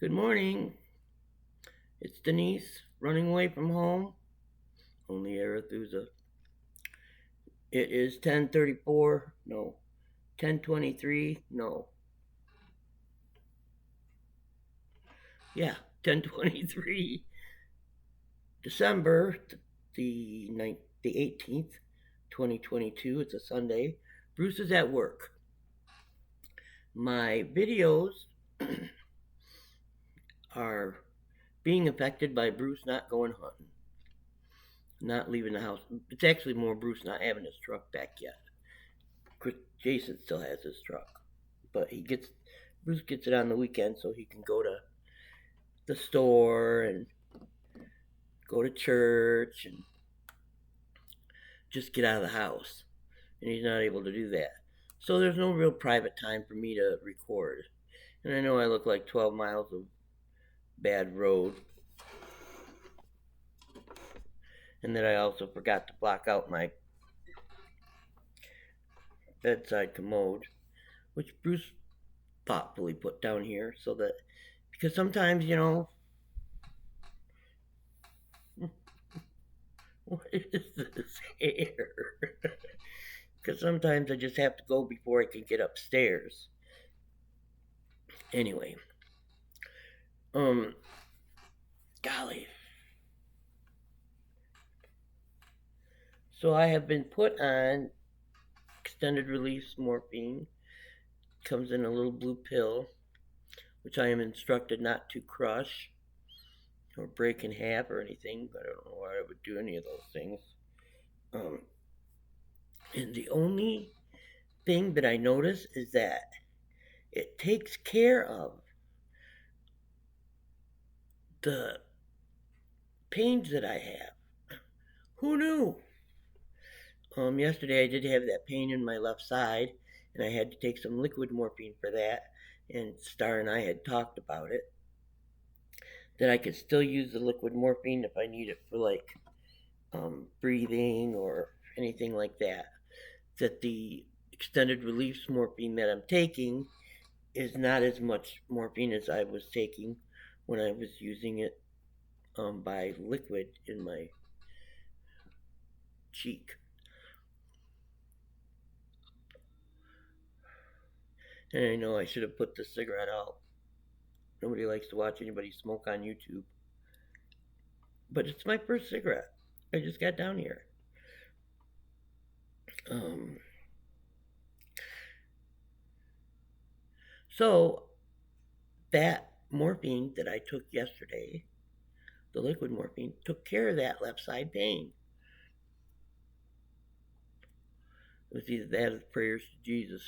Good morning. It's Denise running away from home. Only Arethusa. It is 10:34. No. 10:23. No. Yeah, 10:23. December the 18th, 2022. It's a Sunday. Bruce is at work. My videos are being affected by Bruce not going hunting, not leaving the house. It's actually more Bruce not having his truck back yet. Jason still has his truck, but Bruce gets it on the weekend so he can go to the store and go to church and just get out of the house. And he's not able to do that. So there's no real private time for me to record. And I know I look like 12 miles of bad road. And that I also forgot to block out my bedside commode, which Bruce thoughtfully put down here so that, because sometimes, what is this hair? Because sometimes I just have to go before I can get upstairs. Anyway, um, golly. So I have been put on extended release morphine. Comes in a little blue pill, which I am instructed not to crush or break in half or anything, but I don't know why I would do any of those things. Um, and the only thing that I notice is that it takes care of the pains that I have. Who knew? Yesterday I did have that pain in my left side, and I had to take some liquid morphine for that. And Star and I had talked about it. That I could still use the liquid morphine if I need it for breathing or anything like that. That the extended release morphine that I'm taking is not as much morphine as I was taking when I was using it by liquid in my cheek. And I know I should have put the cigarette out. Nobody likes to watch anybody smoke on YouTube. But it's my first cigarette. I just got down here. Um, so that morphine that I took yesterday, the liquid morphine, took care of that left side pain. It was either that or prayers to Jesus.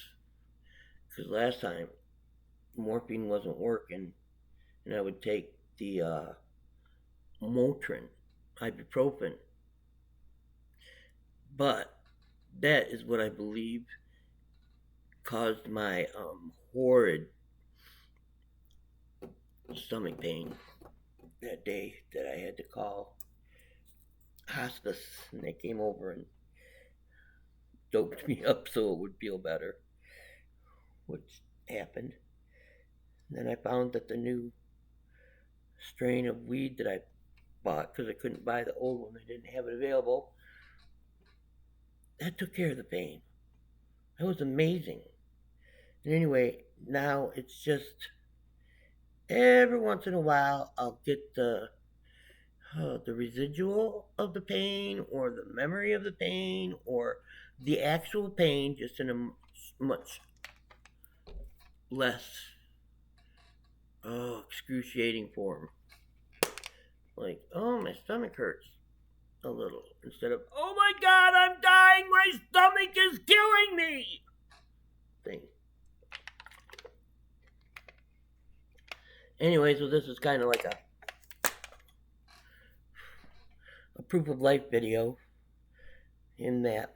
Because last time, morphine wasn't working, and I would take the Motrin, ibuprofen. But that is what I believe caused my horrid stomach pain that day that I had to call hospice, and they came over and doped me up so it would feel better, which happened. And then I found that the new strain of weed that I bought, because I couldn't buy the old one, they didn't have it available, that took care of the pain. That was amazing. And anyway, now it's just every once in a while I'll get the residual of the pain or the memory of the pain or the actual pain just in a much less excruciating form. Like, oh, my stomach hurts a little instead of, oh my god, I'm dying, my stomach is killing me thing. Anyway, so this is kind of like a proof of life video in that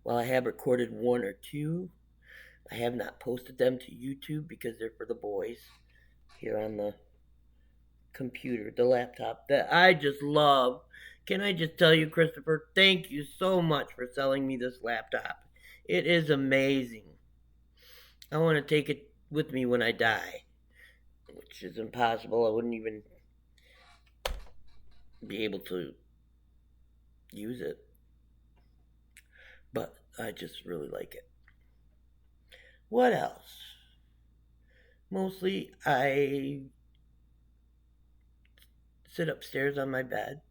while I have recorded one or two, I have not posted them to YouTube because they're for the boys here on the computer, the laptop that I just love. Can I just tell you, Christopher, thank you so much for selling me this laptop. It is amazing. I want to take it with me when I die. which is impossible. I wouldn't even be able to use it, but I just really like it. What else? Mostly, I sit upstairs on my bed.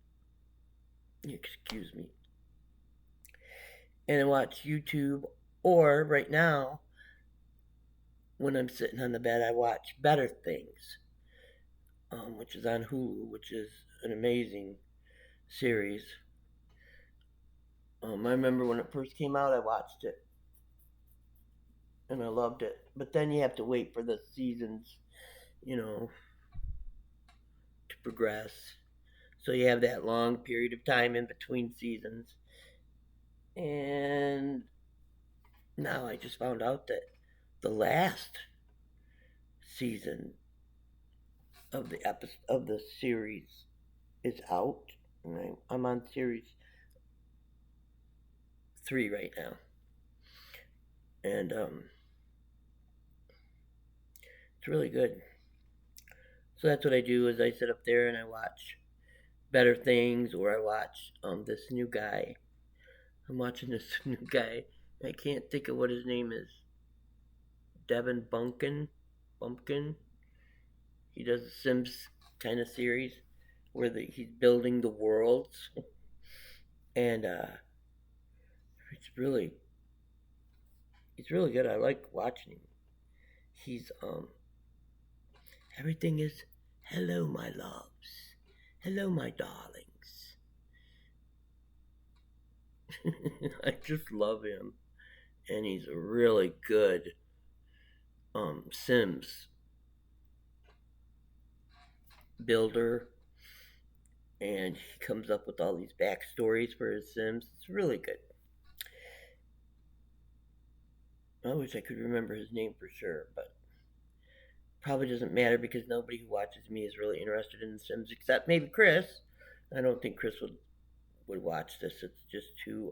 Excuse me. And I watch YouTube, or right now, when I'm sitting on the bed, I watch Better Things, which is on Hulu, which is an amazing series. I remember when it first came out, I watched it and I loved it. But then you have to wait for the seasons, you know, to progress. So you have that long period of time in between seasons. And now I just found out that the last season of the series is out. And I'm on series 3 right now. And it's really good. So that's what I do is I sit up there and I watch Better Things, or I watch this new guy. I'm watching this new guy. I can't think of what his name is. Devin Bumpkin. He does the Sims kind of series where he's building the worlds, and it's really he's really good. I like watching him. He's everything is hello my loves, hello my darlings. I just love him, and he's a really good Sims builder, and he comes up with all these backstories for his Sims. It's really good. I wish I could remember his name for sure, but probably doesn't matter because nobody who watches me is really interested in The Sims except maybe Chris. I don't think Chris would watch this. It's just too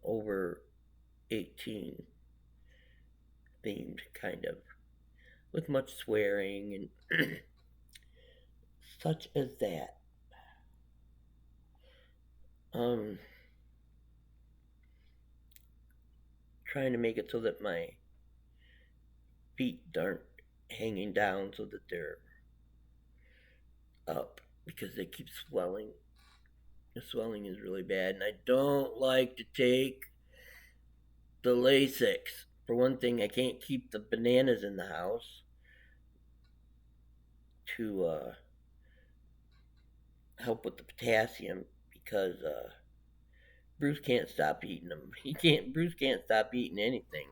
over 18 themed, kind of, with much swearing and such as that. Um, Trying to make it so that my feet aren't hanging down so that they're up because they keep swelling. The swelling is really bad, and I don't like to take the Lasix. For one thing, I can't keep the bananas in the house to help with the potassium because Bruce can't stop eating them. Bruce can't stop eating anything.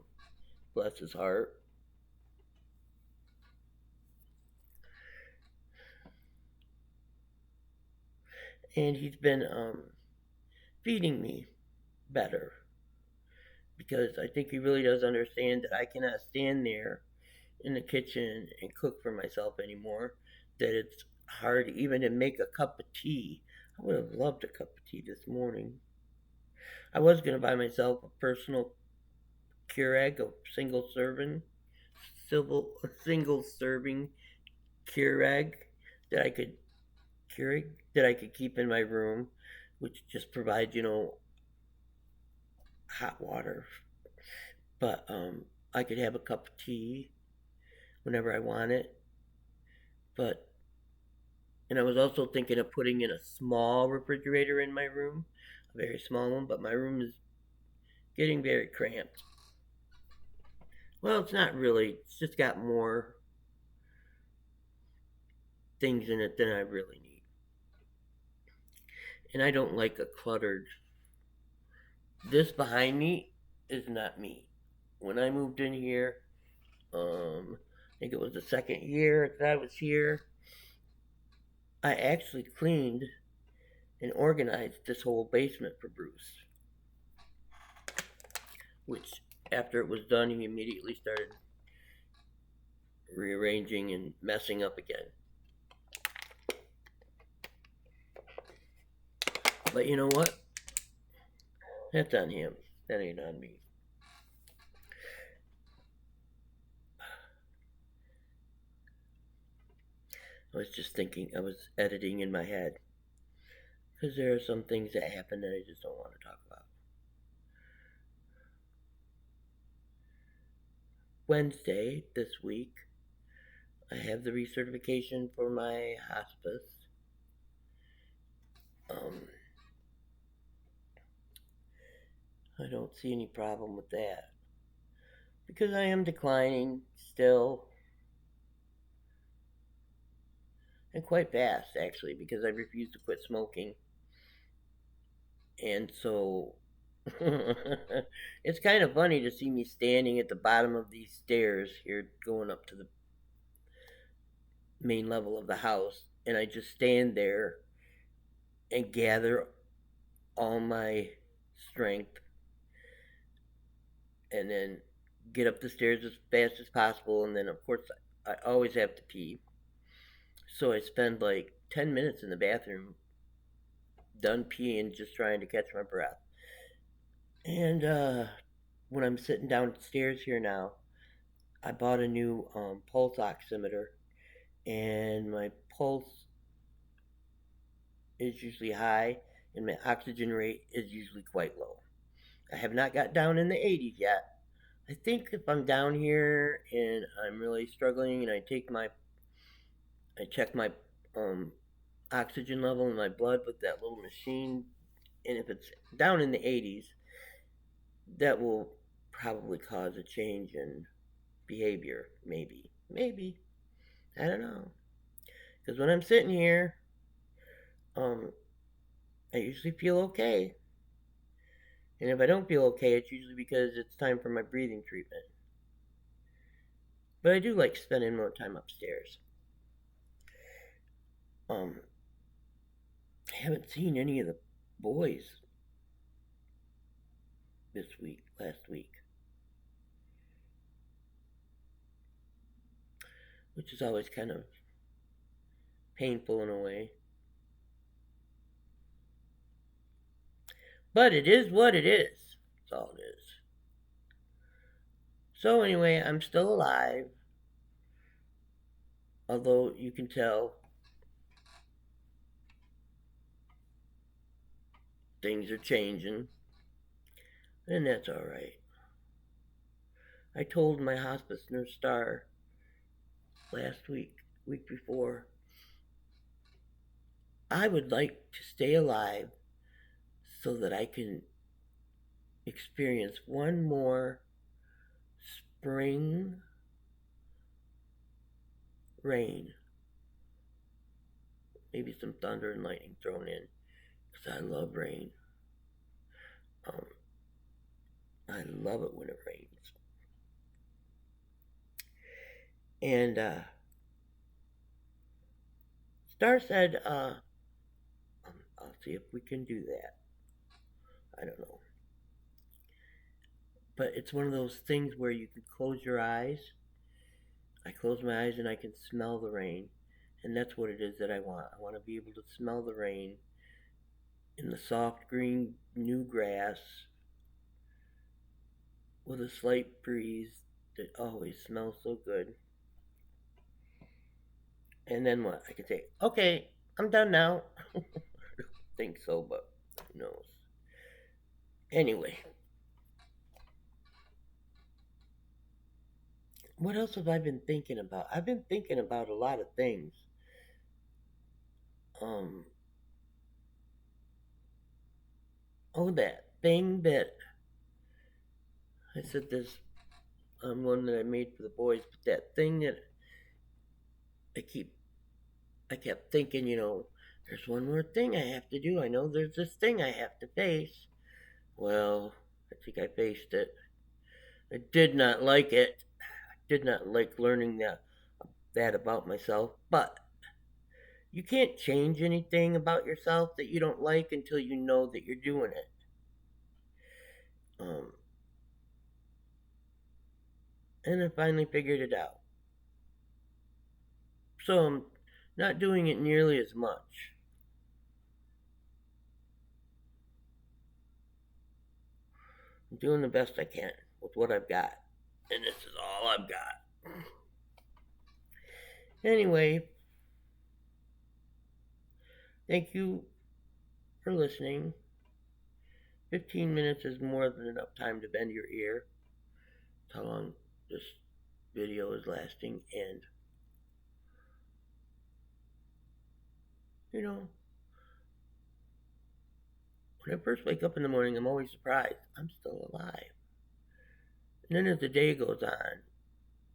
Bless his heart. And he's been feeding me better because I think he really does understand that I cannot stand there in the kitchen and cook for myself anymore. That it's hard even to make a cup of tea. I would have loved a cup of tea this morning. I was gonna buy myself a personal Keurig, a single serving Keurig that I could keep in my room, which just provides hot water. But I could have a cup of tea whenever I want it. And I was also thinking of putting in a small refrigerator in my room, a very small one, but my room is getting very cramped. Well, it's not really. It's just got more things in it than I really need. And I don't like a cluttered. This behind me is not me. When I moved in here, I think it was the second year that I was here, I actually cleaned and organized this whole basement for Bruce. Which, after it was done, he immediately started rearranging and messing up again. But you know what? That's on him. That ain't on me. I was just thinking, I was editing in my head. Because there are some things that happen that I just don't want to talk about. Wednesday this week, I have the recertification for my hospice. I don't see any problem with that. Because I am declining still. And quite fast, actually, because I refuse to quit smoking. And so it's kind of funny to see me standing at the bottom of these stairs here going up to the main level of the house, and I just stand there and gather all my strength and then get up the stairs as fast as possible. And then, of course, I always have to pee. So I spend like 10 minutes in the bathroom, done peeing, just trying to catch my breath. And when I'm sitting downstairs here now, I bought a new pulse oximeter, and my pulse is usually high, and my oxygen rate is usually quite low. I have not got down in the 80s yet. I think if I'm down here and I'm really struggling, and I check my um, oxygen level in my blood with that little machine, and if it's down in the 80s, that will probably cause a change in behavior. Maybe, I don't know. Because when I'm sitting here, um, I usually feel okay. And if I don't feel okay, it's usually because it's time for my breathing treatment. But I do like spending more time upstairs. Um, I haven't seen any of the boys last week, which is always kind of painful in a way. But it is what it is. That's all it is. So anyway, I'm still alive. Although you can tell things are changing. And that's alright. I told my hospice nurse Star last week before, I would like to stay alive so that I can experience one more spring rain. Maybe some thunder and lightning thrown in, because I love rain. Um, I love it when it rains. And Star said, I'll see if we can do that. I don't know. But it's one of those things where you can close your eyes. I close my eyes and I can smell the rain. And that's what it is that I want. I want to be able to smell the rain in the soft green new grass with a slight breeze that always smells so good. And then what? I can say, okay, I'm done now. I don't think so, but who knows? Anyway, what else have I been thinking about? I've been thinking about a lot of things. Um, that thing that I said this one that I made for the boys, but that thing that I keep I kept thinking, there's one more thing I have to do. I know there's this thing I have to face. Well, I think I faced it. I did not like it. I did not like learning that about myself, but you can't change anything about yourself that you don't like until you know that you're doing it. Um, and I finally figured it out. So I'm not doing it nearly as much. I'm doing the best I can with what I've got. And this is all I've got. Anyway, Thank you for listening. 15 minutes is more than enough time to bend your ear. That's how long this video is lasting. And, you know, when I first wake up in the morning, I'm always surprised I'm still alive. And then as the day goes on,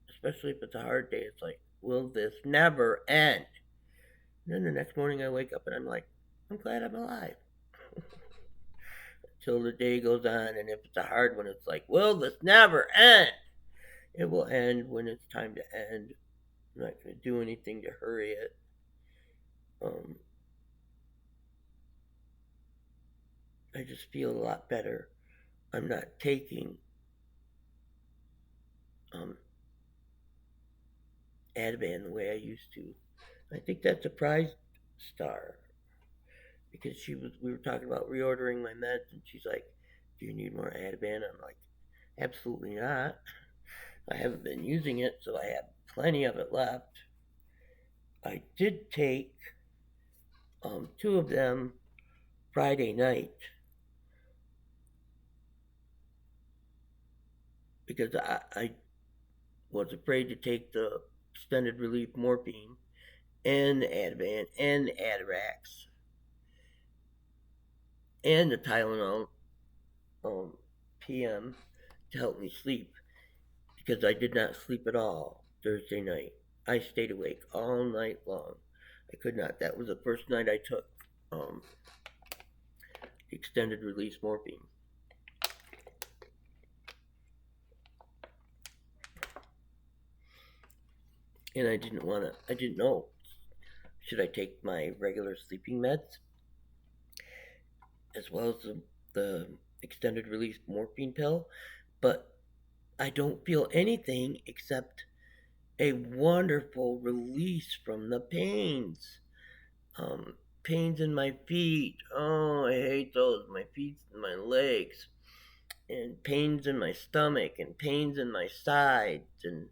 especially if it's a hard day, it's like, will this never end? And then the next morning I wake up and I'm like, I'm glad I'm alive. Till the day goes on, and if it's a hard one, it's like, will this never end? It will end when it's time to end. I'm not going to do anything to hurry it. I just feel a lot better. I'm not taking Ativan the way I used to. I think that surprised Star because we were talking about reordering my meds, and she's like, "Do you need more Ativan?" I'm like, "Absolutely not. I haven't been using it, so I have plenty of it left." I did take 2 of them Friday night because I was afraid to take the extended relief morphine and the Ativan and the Atarax and the Tylenol PM to help me sleep because I did not sleep at all Thursday night. I stayed awake all night long. I could not. That was the first night I took extended release morphine. And I didn't know. Should I take my regular sleeping meds as well as the extended release morphine pill? But I don't feel anything except a wonderful release from the pains. Pains in my feet. Oh, I hate those. My feet and my legs. And pains in my stomach, and pains in my sides, and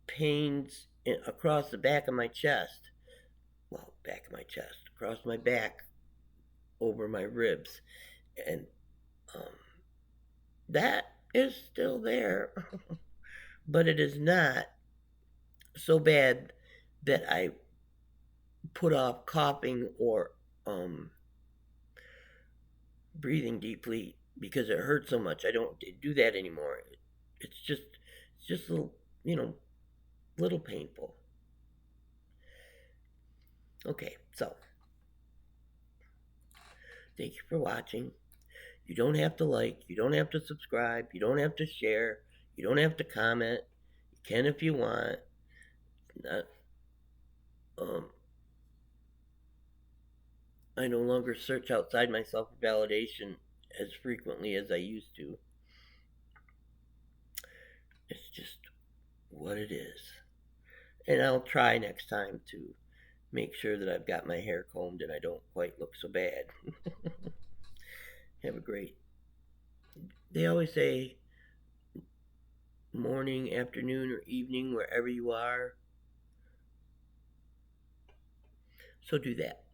pains across the back of my chest. Well, back of my chest. Across my back, over my ribs. And that is still there. But it is not so bad that I put off coughing or breathing deeply because it hurts so much. I don't do that anymore. It's just a little, little painful. Okay, so thank you for watching. You don't have to like, you don't have to subscribe, you don't have to share, you don't have to comment. You can if you want. Not, I no longer search outside myself for validation as frequently as I used to. It's just what it is. And I'll try next time to make sure that I've got my hair combed and I don't quite look so bad. Have a great. They always say morning, afternoon, or evening, wherever you are. So do that.